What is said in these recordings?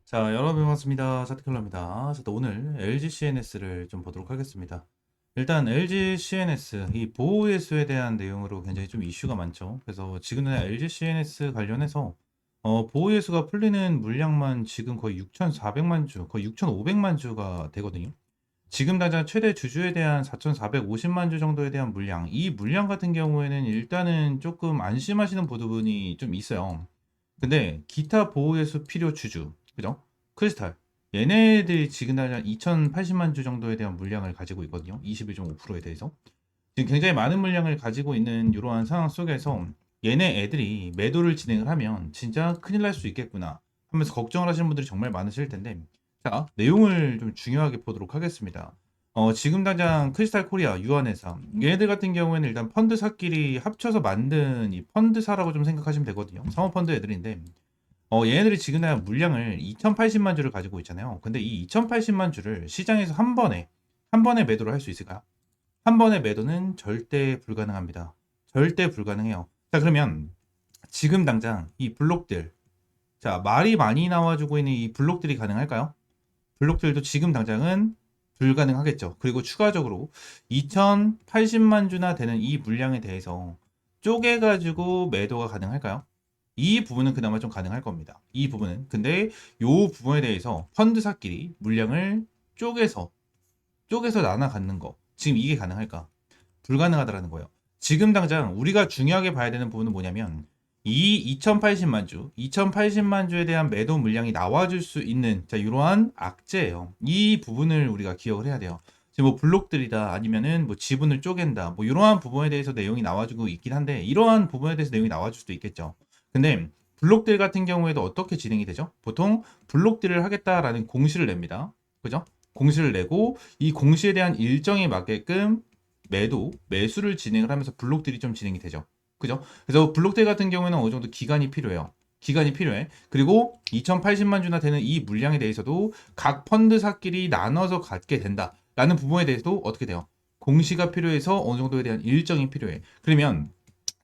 자, 여러분 반갑습니다. 사티클러입니다. 자, 또 오늘 LG CNS를 좀 보도록 하겠습니다. 일단 LG CNS 이 보호 예수에 대한 내용으로 굉장히 좀 이슈가 많죠. 그래서 지금은 LG CNS 관련해서 보호 예수가 풀리는 물량만 지금 거의 6,400만 주, 거의 6,500만 주가 되거든요. 지금 당장 최대 주주에 대한 4,450만 주 정도에 대한 물량, 이 물량 같은 경우에는 일단은 조금 안심하시는 부분이 좀 있어요. 근데 기타 보호예수 필요 주주, 그죠? 크리스탈. 얘네들이 지금 당장 2,080만 주 정도에 대한 물량을 가지고 있거든요. 21.5%에 대해서. 지금 굉장히 많은 물량을 가지고 있는 이러한 상황 속에서 얘네 애들이 매도를 진행을 하면 진짜 큰일 날 수 있겠구나 하면서 걱정을 하시는 분들이 정말 많으실 텐데, 자, 내용을 좀 중요하게 보도록 하겠습니다. 지금 당장 크리스탈 코리아, 유한회사, 얘네들 같은 경우에는 일단 펀드사끼리 합쳐서 만든 이 펀드사라고 좀 생각하시면 되거든요. 사모펀드 애들인데, 얘네들이 지금 당장 물량을 2,080만 주를 가지고 있잖아요. 근데 이 2,080만 주를 시장에서 한 번에 매도를 할 수 있을까요? 한 번의 매도는 절대 불가능합니다. 절대 불가능해요. 자, 그러면 지금 당장 이 블록들, 자, 말이 많이 나와주고 있는 이 블록들이 가능할까요? 블록들도 지금 당장은 불가능하겠죠. 그리고 추가적으로 2080만 주나 되는 이 물량에 대해서 쪼개가지고 매도가 가능할까요? 이 부분은 그나마 좀 가능할 겁니다. 이 부분은. 근데 이 부분에 대해서 펀드사끼리 물량을 쪼개서, 나눠 갖는 거. 지금 이게 가능할까? 불가능하다라는 거예요. 지금 당장 우리가 중요하게 봐야 되는 부분은 뭐냐면 이 2080만 주, 2080만 주에 대한 매도 물량이 나와줄 수 있는 자 이러한 악재예요. 이 부분을 우리가 기억을 해야 돼요. 지금 뭐 블록들이다 아니면은 뭐 지분을 쪼갠다 뭐 이러한 부분에 대해서 내용이 나와주고 있긴 한데 이러한 부분에 대해서 내용이 나와줄 수도 있겠죠. 근데 블록들 같은 경우에도 어떻게 진행이 되죠? 보통 블록들을 하겠다라는 공시를 냅니다. 그죠? 공시를 내고 이 공시에 대한 일정에 맞게끔 매수를 진행을 하면서 블록들이 좀 진행이 되죠. 그죠? 그래서 블록들 같은 경우에는 어느 정도 기간이 필요해요. 기간이 필요해. 그리고 2080만 주나 되는 이 물량에 대해서도 각 펀드사끼리 나눠서 갖게 된다. 라는 부분에 대해서도 어떻게 돼요? 공시가 필요해서 어느 정도에 대한 일정이 필요해. 그러면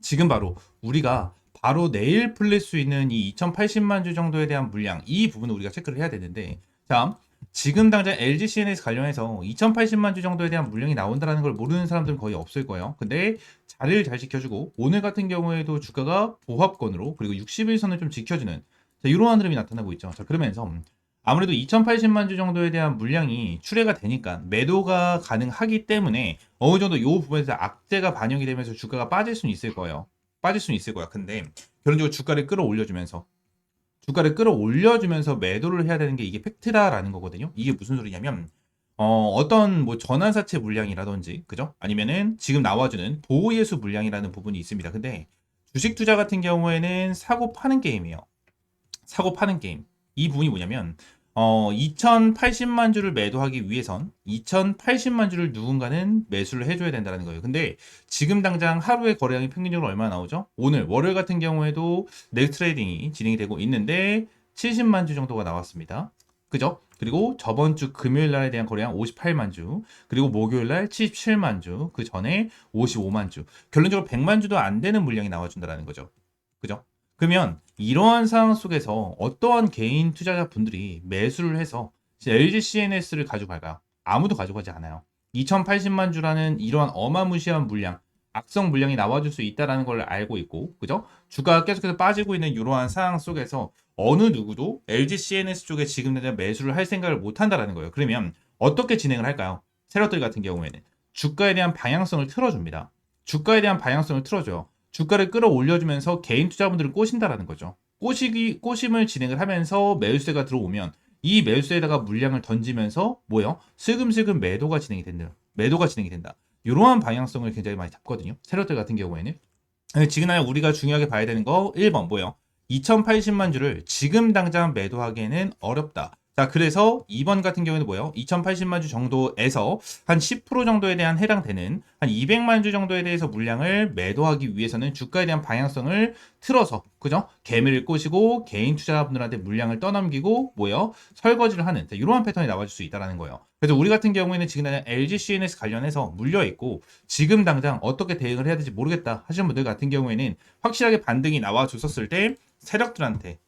지금 바로 우리가 바로 내일 풀릴 수 있는 이 2080만 주 정도에 대한 물량, 이 부분을 우리가 체크를 해야 되는데, 자, 지금 당장 LG CNS 관련해서 2080만 주 정도에 대한 물량이 나온다는 걸 모르는 사람들은 거의 없을 거예요. 근데 자리를 잘 지켜주고, 오늘 같은 경우에도 주가가 보합권으로, 그리고 60일선을 좀 지켜주는, 자, 이러한 흐름이 나타나고 있죠. 자, 그러면서 아무래도 2080만 주 정도에 대한 물량이 출회가 되니까 매도가 가능하기 때문에 어느 정도 이 부분에서 악재가 반영이 되면서 주가가 빠질 수는 있을 거예요. 빠질 수는 있을 거야. 근데 결론적으로 주가를 끌어올려주면서 매도를 해야 되는 게 이게 팩트다라는 거거든요. 이게 무슨 소리냐면 어떤 뭐 전환사채 물량이라든지 그죠? 아니면은 지금 나와주는 보호예수 물량이라는 부분이 있습니다. 근데 주식 투자 같은 경우에는 사고 파는 게임이에요. 사고 파는 게임. 이 부분이 뭐냐면 2080만 주를 매도하기 위해선 2080만 주를 누군가는 매수를 해줘야 된다는 거예요. 근데 지금 당장 하루의 거래량이 평균적으로 얼마나 나오죠? 오늘 월요일 같은 경우에도 넥 트레이딩이 진행이 되고 있는데 70만 주 정도가 나왔습니다. 그죠? 그리고 저번 주 금요일 날에 대한 거래량 58만 주, 그리고 목요일 날 77만 주, 그 전에 55만 주. 결론적으로 100만 주도 안 되는 물량이 나와준다는 거죠. 그죠? 그러면 이러한 상황 속에서 어떠한 개인 투자자분들이 매수를 해서 LG CNS를 가져갈까요? 아무도 가져가지 않아요. 2080만 주라는 이러한 어마무시한 물량, 악성 물량이 나와줄 수 있다는 걸 알고 있고, 그죠? 주가가 계속해서 빠지고 있는 이러한 상황 속에서 어느 누구도 LG CNS 쪽에 지금 당장 매수를 할 생각을 못 한다는 거예요. 그러면 어떻게 진행을 할까요? 세력들 같은 경우에는 주가에 대한 방향성을 틀어줍니다. 주가에 대한 방향성을 틀어줘요. 주가를 끌어올려주면서 개인 투자분들을 꼬신다라는 거죠. 꼬심을 진행을 하면서 매수세가 들어오면 이 매수세에다가 물량을 던지면서 뭐요? 슬금슬금 매도가 진행이 된다. 이러한 방향성을 굉장히 많이 잡거든요. 세력들 같은 경우에는. 지금 우리가 중요하게 봐야 되는 거 1번 뭐예요? 2080만 주를 지금 당장 매도하기에는 어렵다. 자, 그래서 2번 같은 경우에는 뭐예요? 2080만 주 정도에서 한 10% 정도에 대한 해당되는 한 200만 주 정도에 대해서 물량을 매도하기 위해서는 주가에 대한 방향성을 틀어서, 그죠? 개미를 꼬시고 개인 투자자분들한테 물량을 떠넘기고 뭐예요? 설거지를 하는 이러한 패턴이 나와줄 수 있다는 거예요. 그래서 우리 같은 경우에는 지금 LG CNS 관련해서 물려 있고 지금 당장 어떻게 대응을 해야 될지 모르겠다 하시는 분들 같은 경우에는 확실하게 반등이 나와 줬었을 때 세력들한테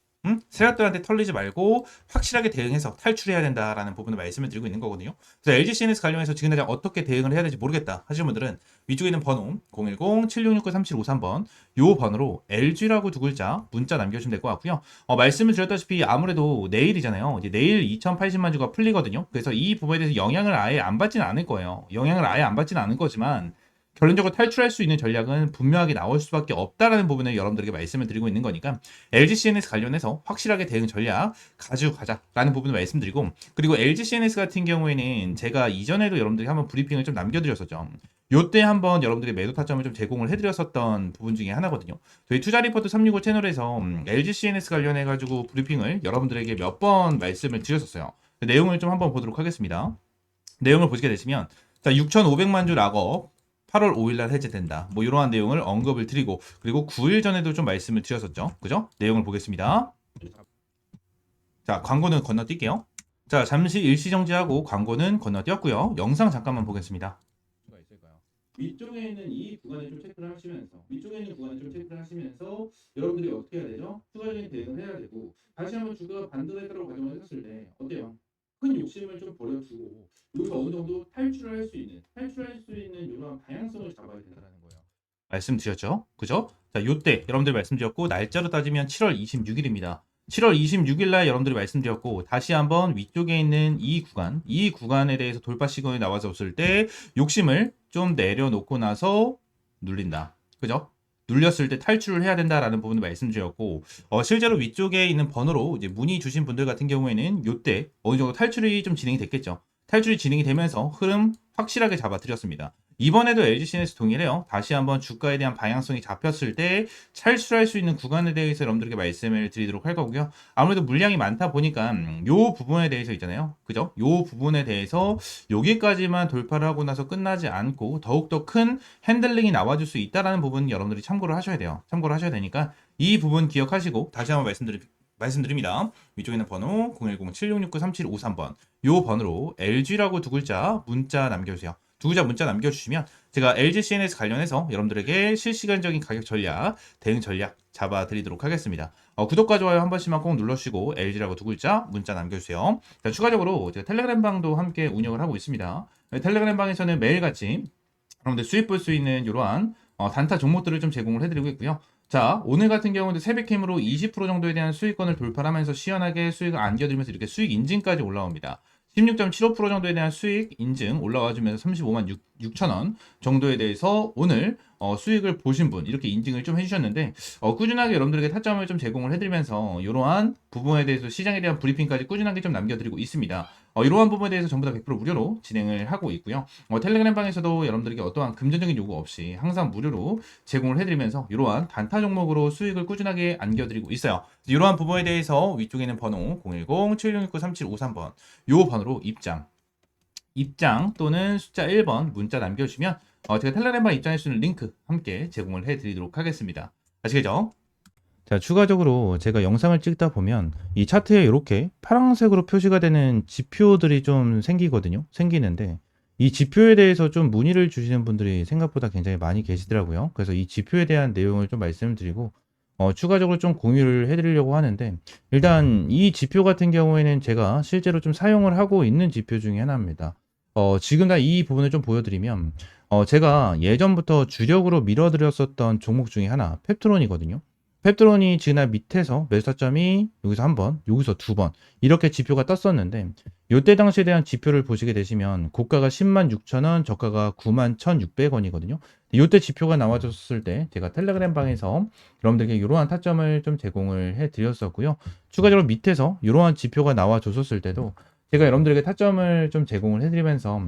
세력들한테 털리지 말고 확실하게 대응해서 탈출해야 된다라는 부분을 말씀을 드리고 있는 거거든요. 그래서 LG CNS 관련해서 지금 당장 어떻게 대응을 해야 될지 모르겠다 하시는 분들은 위쪽에 있는 번호 010-7669-3753번 요 번호로 LG라고 두 글자 문자 남겨주시면 될 것 같고요. 말씀을 드렸다시피 아무래도 내일이잖아요. 이제 내일 2080만 주가 풀리거든요. 그래서 이 부분에 대해서 영향을 아예 안 받지는 않을 거예요. 영향을 아예 안 받지는 않을 거지만 결론적으로 탈출할 수 있는 전략은 분명하게 나올 수밖에 없다라는 부분을 여러분들에게 말씀을 드리고 있는 거니까 LG CNS 관련해서 확실하게 대응 전략 가지고 가자라는 부분을 말씀드리고, 그리고 LG CNS 같은 경우에는 제가 이전에도 여러분들이 한번 브리핑을 좀 남겨드렸었죠. 요때 한번 여러분들에게 매도 타점을 좀 제공을 해드렸었던 부분 중에 하나거든요. 저희 투자 리포트 365 채널에서 LG CNS 관련해가지고 브리핑을 여러분들에게 몇 번 말씀을 드렸었어요. 그 내용을 좀 한번 보도록 하겠습니다. 내용을 보시게 되시면, 자, 6,500만 주 락업 8월 5일날 해제된다. 뭐 이러한 내용을 언급을 드리고, 그리고 9일 전에도 좀 말씀을 드렸었죠. 그죠? 내용을 보겠습니다. 자, 광고는 건너뛸게요. 자, 잠시 일시 정지하고 광고는 건너뛰었고요. 영상 잠깐만 보겠습니다. 위쪽에 있는 이 구간을 좀 체크를 하시면서, 위쪽에 있는 구간을 좀 체크를 하시면서 여러분들이 어떻게 해야 되죠? 추가적인 대응을 해야 되고, 다시 한번 주가 반도체로 가정을 했을 때 어때요? 큰 욕심을 좀 버려주고 여기서 어느 정도 탈출할 수 있는 이런 방향성을 잡아야 된다는 거예요. 말씀드렸죠? 그죠? 자, 요때 여러분들 말씀드렸고, 날짜로 따지면 7월 26일입니다. 7월 26일 날 여러분들이 말씀드렸고, 다시 한번 위쪽에 있는 이 구간에 대해서 돌파 시그널이 나와줬을 때 욕심을 좀 내려놓고 나서 눌린다. 그죠? 눌렸을 때 탈출을 해야 된다라는 부분을 말씀드렸고, 실제로 위쪽에 있는 번호로 이제 문의 주신 분들 같은 경우에는 요때 어느 정도 탈출이 좀 진행이 됐겠죠. 탈출이 진행이 되면서 흐름 확실하게 잡아드렸습니다. 이번에도 LG CNS 동일해요. 다시 한번 주가에 대한 방향성이 잡혔을 때 탈출할 수 있는 구간에 대해서 여러분들에게 말씀을 드리도록 할 거고요. 아무래도 물량이 많다 보니까 요 부분에 대해서 있잖아요. 그죠? 요 부분에 대해서 여기까지만 돌파를 하고 나서 끝나지 않고 더욱더 큰 핸들링이 나와줄 수 있다는 부분 여러분들이 참고를 하셔야 돼요. 참고를 하셔야 되니까 이 부분 기억하시고 다시 한번 말씀드립니다. 위쪽에 있는 번호 010-7669-3753번 요 번호로 LG라고 두 글자 문자 남겨주세요. 두 글자 문자 남겨주시면 제가 LG CNS 관련해서 여러분들에게 실시간적인 가격 전략, 대응 전략 잡아드리도록 하겠습니다. 구독과 좋아요 한 번씩만 꼭 눌러주시고 LG라고 두 글자 문자 남겨주세요. 자, 추가적으로 제가 텔레그램 방도 함께 운영을 하고 있습니다. 텔레그램 방에서는 매일같이 여러분들 수익 볼 수 있는 이러한 단타 종목들을 좀 제공을 해드리고 있고요. 자, 오늘 같은 경우도 새벽캠으로 20% 정도에 대한 수익권을 돌파하면서 시원하게 수익을 안겨드리면서 이렇게 수익 인증까지 올라옵니다. 16.75% 정도에 대한 수익 인증 올라와주면서 35만 6천 원 정도에 대해서 오늘 수익을 보신 분 이렇게 인증을 좀 해주셨는데, 꾸준하게 여러분들에게 타점을 좀 제공을 해드리면서 이러한 부분에 대해서 시장에 대한 브리핑까지 꾸준하게 좀 남겨드리고 있습니다. 이러한 부분에 대해서 전부 다 100% 무료로 진행을 하고 있고요. 텔레그램 방에서도 여러분들에게 어떠한 금전적인 요구 없이 항상 무료로 제공을 해드리면서 이러한 단타 종목으로 수익을 꾸준하게 안겨드리고 있어요. 이러한 부분에 대해서 위쪽에 있는 번호 010-7669-3753번 요 번호로 입장 또는 숫자 1번 문자 남겨주시면 제가 텔레그램방 입장할 수 있는 링크 함께 제공을 해드리도록 하겠습니다. 아시겠죠? 자, 추가적으로 제가 영상을 찍다 보면 이 차트에 이렇게 파란색으로 표시가 되는 지표들이 좀 생기는데 이 지표에 대해서 좀 문의를 주시는 분들이 생각보다 굉장히 많이 계시더라고요. 그래서 이 지표에 대한 내용을 좀 말씀드리고 추가적으로 좀 공유를 해드리려고 하는데, 일단 이 지표 같은 경우에는 제가 실제로 좀 사용을 하고 있는 지표 중에 하나입니다. 지금 다 이 부분을 좀 보여드리면, 제가 예전부터 주력으로 밀어드렸었던 종목 중에 하나, 펩트론이거든요. 펩트론이 지난 밑에서 매수타점이 여기서 한 번, 여기서 두 번, 이렇게 지표가 떴었는데, 이때 당시에 대한 지표를 보시게 되시면, 고가가 10만 6천 원, 저가가 9만 1,600원이거든요. 이때 지표가 나와줬을 때, 제가 텔레그램 방에서 여러분들에게 이러한 타점을 좀 제공을 해드렸었고요. 추가적으로 밑에서 이러한 지표가 나와줬었을 때도, 제가 여러분들에게 타점을 좀 제공을 해드리면서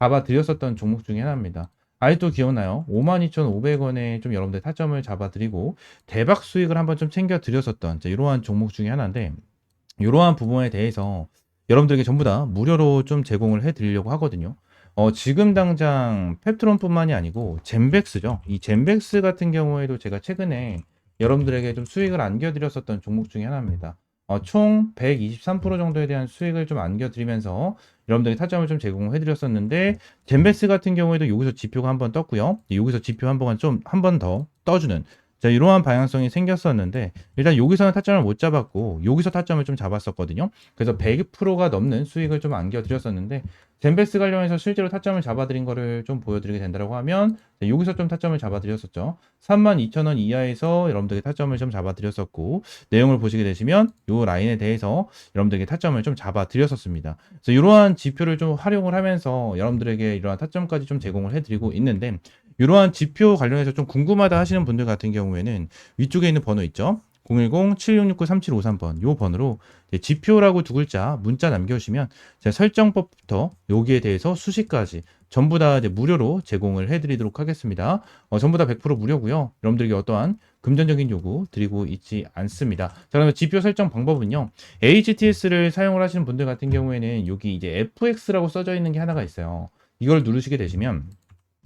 잡아드렸었던 종목 중에 하나입니다. 아직도 기억나요? 52,500원에 좀 여러분들 타점을 잡아드리고 대박 수익을 한번 좀 챙겨드렸었던 이러한 종목 중에 하나인데, 이러한 부분에 대해서 여러분들에게 전부 다 무료로 좀 제공을 해드리려고 하거든요. 지금 당장 펩트론뿐만이 아니고 젠백스죠. 이 젠백스 같은 경우에도 제가 최근에 여러분들에게 좀 수익을 안겨드렸었던 종목 중에 하나입니다. 총 123% 정도에 대한 수익을 좀 안겨드리면서 여러분들이 타점을 좀 제공해드렸었는데, 젠베스 같은 경우에도 여기서 지표가 한번 떴고요. 여기서 지표 한 번 더 떠주는 자, 이러한 방향성이 생겼었는데 일단 여기서는 타점을 못 잡았고 여기서 타점을 좀 잡았었거든요. 그래서 100%가 넘는 수익을 좀 안겨드렸었는데 젠베스 관련해서 실제로 타점을 잡아드린 거를 좀 보여드리게 된다고 하면 여기서 좀 타점을 잡아드렸었죠. 32,000원 이하에서 여러분들에게 타점을 좀 잡아드렸었고 내용을 보시게 되시면 이 라인에 대해서 여러분들에게 타점을 좀 잡아드렸었습니다. 그래서 이러한 지표를 좀 활용을 하면서 여러분들에게 이러한 타점까지 좀 제공을 해드리고 있는데 이러한 지표 관련해서 좀 궁금하다 하시는 분들 같은 경우에는 위쪽에 있는 번호 있죠? 010-7669-3753번 요 번호로 지표라고 두 글자 문자 남겨주시면 제가 설정법부터 여기에 대해서 수식까지 전부 다 이제 무료로 제공을 해드리도록 하겠습니다. 전부 다 100% 무료고요. 여러분들에게 어떠한 금전적인 요구 드리고 있지 않습니다. 자, 그러면 지표 설정 방법은요. HTS를 사용을 하시는 분들 같은 경우에는 여기 이제 FX라고 써져 있는 게 하나가 있어요. 이걸 누르시게 되시면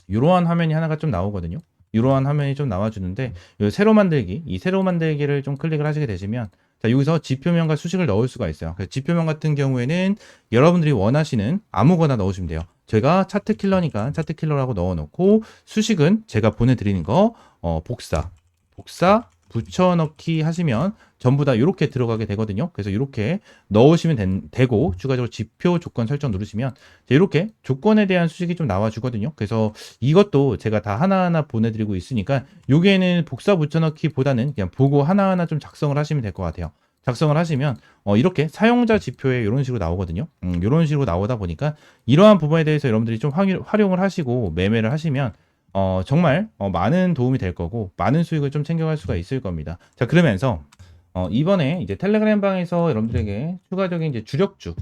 이러한 화면이 하나가 좀 나오거든요. 이러한 화면이 좀 나와주는데 세로 만들기, 이 세로 만들기를 좀 클릭을 하시게 되시면 자, 여기서 지표명과 수식을 넣을 수가 있어요. 그래서 지표명 같은 경우에는 여러분들이 원하시는 아무거나 넣으시면 돼요. 제가 차트 킬러니까 차트 킬러라고 넣어놓고 수식은 제가 보내드리는 거 복사 붙여넣기 하시면 전부 다 이렇게 들어가게 되거든요. 그래서 이렇게 넣으시면 되고 추가적으로 지표 조건 설정 누르시면 이렇게 조건에 대한 수식이 좀 나와주거든요. 그래서 이것도 제가 다 하나하나 보내드리고 있으니까 여기에는 복사 붙여넣기보다는 그냥 보고 하나하나 좀 작성을 하시면 될 것 같아요. 작성을 하시면 이렇게 사용자 지표에 이런 식으로 나오거든요. 이런 식으로 나오다 보니까 이러한 부분에 대해서 여러분들이 좀 활용을 하시고 매매를 하시면 정말 많은 도움이 될 거고 많은 수익을 좀 챙겨갈 수가 있을 겁니다. 자, 그러면서 이번에 이제 텔레그램 방에서 여러분들에게 추가적인 이제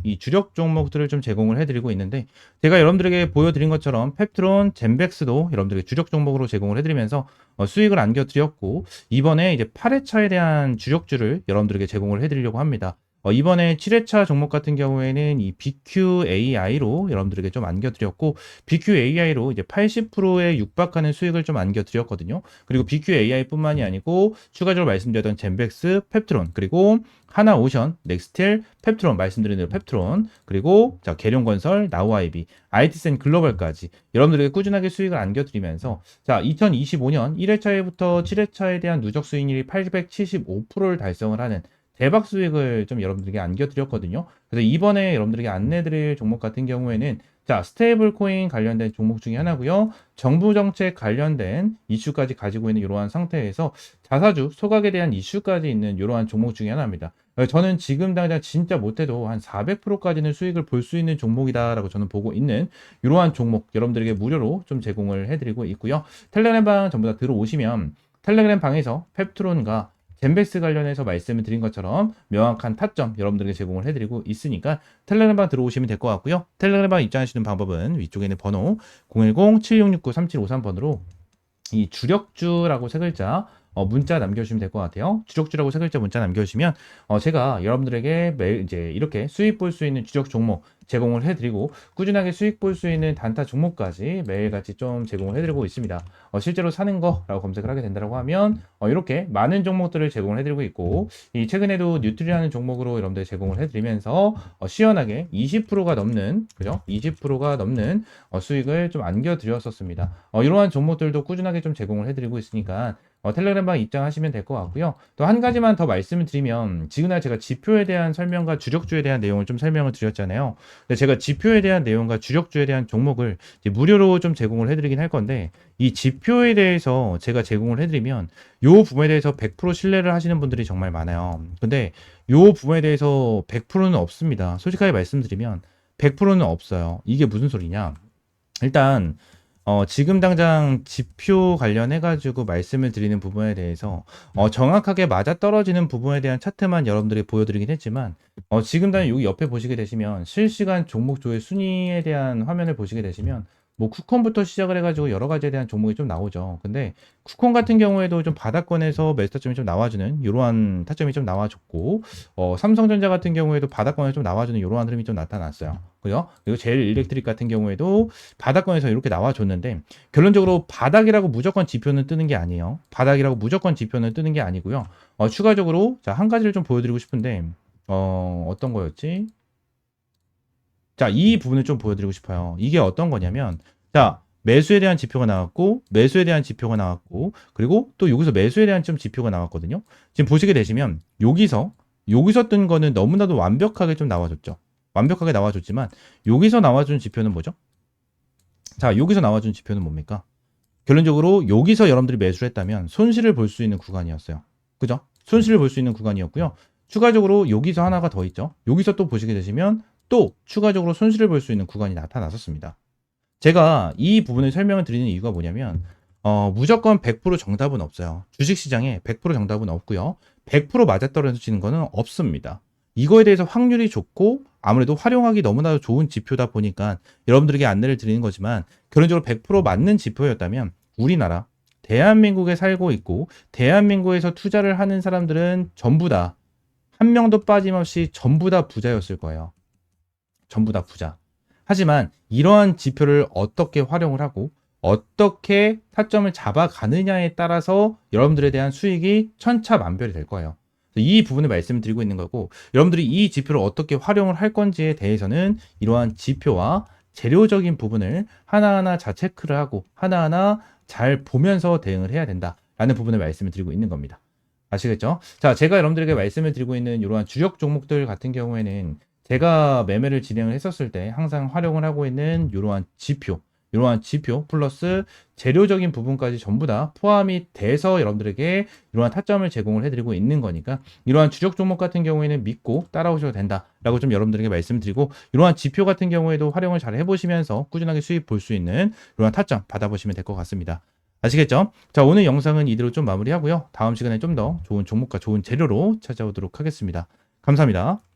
이 주력 종목들을 좀 제공을 해드리고 있는데 제가 여러분들에게 보여드린 것처럼 펩트론, 젠백스도 여러분들에게 주력 종목으로 제공을 해드리면서 수익을 안겨드렸고 이번에 이제 8회차에 대한 주력주를 여러분들에게 제공을 해드리려고 합니다. 이번에 7회차 종목 같은 경우에는 이 BQAI로 여러분들에게 좀 안겨드렸고 BQAI로 이제 80%에 육박하는 수익을 좀 안겨드렸거든요. 그리고 BQAI뿐만이 아니고 추가적으로 말씀드렸던 젠백스, 펩트론 그리고 하나오션, 넥스텔, 펩트론 말씀드린 대로 펩트론 그리고 자 계룡건설, 나우아이비, IT센 글로벌까지 여러분들에게 꾸준하게 수익을 안겨드리면서 자 2025년 1회차에부터 7회차에 대한 누적 수익률이 875%를 달성을 하는 대박 수익을 좀 여러분들에게 안겨드렸거든요. 그래서 이번에 여러분들에게 안내드릴 종목 같은 경우에는 자, 스테이블 코인 관련된 종목 중에 하나고요. 정부 정책 관련된 이슈까지 가지고 있는 이러한 상태에서 자사주 소각에 대한 이슈까지 있는 이러한 종목 중에 하나입니다. 저는 지금 당장 진짜 못해도 한 400%까지는 수익을 볼 수 있는 종목이다라고 저는 보고 있는 이러한 종목 여러분들에게 무료로 좀 제공을 해드리고 있고요. 텔레그램 방 전부 다 들어오시면 텔레그램 방에서 펩트론과 젠베스 관련해서 말씀을 드린 것처럼 명확한 타점 여러분들에게 제공을 해드리고 있으니까 텔레그램방 들어오시면 될 것 같고요. 텔레그램방 입장하시는 방법은 위쪽에 있는 번호 010-7669-3753번으로 이 주력주라고 세 글자 문자 남겨주시면 될 것 같아요. 주력주라고 세 글자 문자 남겨주시면 제가 여러분들에게 매일 이제 이렇게 수익 볼 수 있는 주력 종목 제공을 해드리고 꾸준하게 수익 볼 수 있는 단타 종목까지 매일같이 좀 제공을 해드리고 있습니다. 실제로 사는 거라고 검색을 하게 된다고 하면 이렇게 많은 종목들을 제공을 해드리고 있고 이 최근에도 뉴트리라는 종목으로 여러분들 제공을 해드리면서 시원하게 20%가 넘는 그죠? 20%가 넘는 수익을 좀 안겨드렸었습니다. 이러한 종목들도 꾸준하게 좀 제공을 해드리고 있으니까 텔레그램방 입장하시면 될 것 같고요. 또 한 가지만 더 말씀을 드리면 지금날 제가 지표에 대한 설명과 주력주에 대한 내용을 좀 설명을 드렸잖아요. 근데 제가 지표에 대한 내용과 주력주에 대한 종목을 이제 무료로 좀 제공을 해드리긴 할 건데 이 지표에 대해서 제가 제공을 해드리면 요 부분에 대해서 100% 신뢰를 하시는 분들이 정말 많아요. 근데 요 부분에 대해서 100%는 없습니다. 솔직하게 말씀드리면 100%는 없어요. 이게 무슨 소리냐? 일단 지금 당장 지표 관련해가지고 말씀을 드리는 부분에 대해서 정확하게 맞아떨어지는 부분에 대한 차트만 여러분들이 보여드리긴 했지만 지금 당장 여기 옆에 보시게 되시면 실시간 종목조회 순위에 대한 화면을 보시게 되시면 뭐 쿠폰부터 시작을 해가지고 여러 가지에 대한 종목이 좀 나오죠. 근데 쿠폰 같은 경우에도 좀 바닥권에서 매수 타점이 좀 나와주는 이러한 타점이 좀 나와줬고 삼성전자 같은 경우에도 바닥권에 좀 나와주는 이러한 흐름이 좀 나타났어요. 그죠? 그리고 제일 일렉트릭 같은 경우에도 바닥권에서 이렇게 나와줬는데 결론적으로 바닥이라고 무조건 지표는 뜨는 게 아니에요. 바닥이라고 무조건 지표는 뜨는 게 아니고요. 추가적으로 자, 한 가지를 좀 보여드리고 싶은데 어떤 거였지? 자, 이 부분을 좀 보여드리고 싶어요. 이게 어떤 거냐면 자, 매수에 대한 지표가 나왔고, 매수에 대한 지표가 나왔고, 그리고 또 여기서 매수에 대한 좀 지표가 나왔거든요. 지금 보시게 되시면 여기서 뜬 거는 너무나도 완벽하게 좀 나와줬죠. 완벽하게 나와줬지만 여기서 나와준 지표는 뭐죠? 자, 여기서 나와준 지표는 뭡니까? 결론적으로 여기서 여러분들이 매수를 했다면 손실을 볼 수 있는 구간이었어요. 그죠? 손실을 볼 수 있는 구간이었고요. 추가적으로 여기서 하나가 더 있죠. 여기서 또 보시게 되시면 또 추가적으로 손실을 볼 수 있는 구간이 나타났었습니다. 제가 이 부분을 설명을 드리는 이유가 뭐냐면 무조건 100% 정답은 없어요. 주식시장에 100% 정답은 없고요. 100% 맞아떨어지는 거는 없습니다. 이거에 대해서 확률이 좋고 아무래도 활용하기 너무나도 좋은 지표다 보니까 여러분들에게 안내를 드리는 거지만 결론적으로 100% 맞는 지표였다면 우리나라 대한민국에 살고 있고 대한민국에서 투자를 하는 사람들은 전부 다 한 명도 빠짐없이 전부 다 부자였을 거예요. 전부 다 부자. 하지만 이러한 지표를 어떻게 활용을 하고 어떻게 타점을 잡아가느냐에 따라서 여러분들에 대한 수익이 천차만별이 될 거예요. 이 부분을 말씀을 드리고 있는 거고 여러분들이 이 지표를 어떻게 활용을 할 건지에 대해서는 이러한 지표와 재료적인 부분을 하나하나 잘 체크를 하고 하나하나 잘 보면서 대응을 해야 된다라는 부분을 말씀을 드리고 있는 겁니다. 아시겠죠? 자, 제가 여러분들에게 말씀을 드리고 있는 이러한 주력 종목들 같은 경우에는 제가 매매를 진행을 했었을 때 항상 활용을 하고 있는 이러한 지표 플러스 재료적인 부분까지 전부 다 포함이 돼서 여러분들에게 이러한 타점을 제공을 해드리고 있는 거니까 이러한 주력 종목 같은 경우에는 믿고 따라오셔도 된다라고 좀 여러분들에게 말씀드리고 이러한 지표 같은 경우에도 활용을 잘 해보시면서 꾸준하게 수익 볼 수 있는 이러한 타점 받아보시면 될 것 같습니다. 아시겠죠? 자, 오늘 영상은 이대로 좀 마무리하고요. 다음 시간에 좀 더 좋은 종목과 좋은 재료로 찾아오도록 하겠습니다. 감사합니다.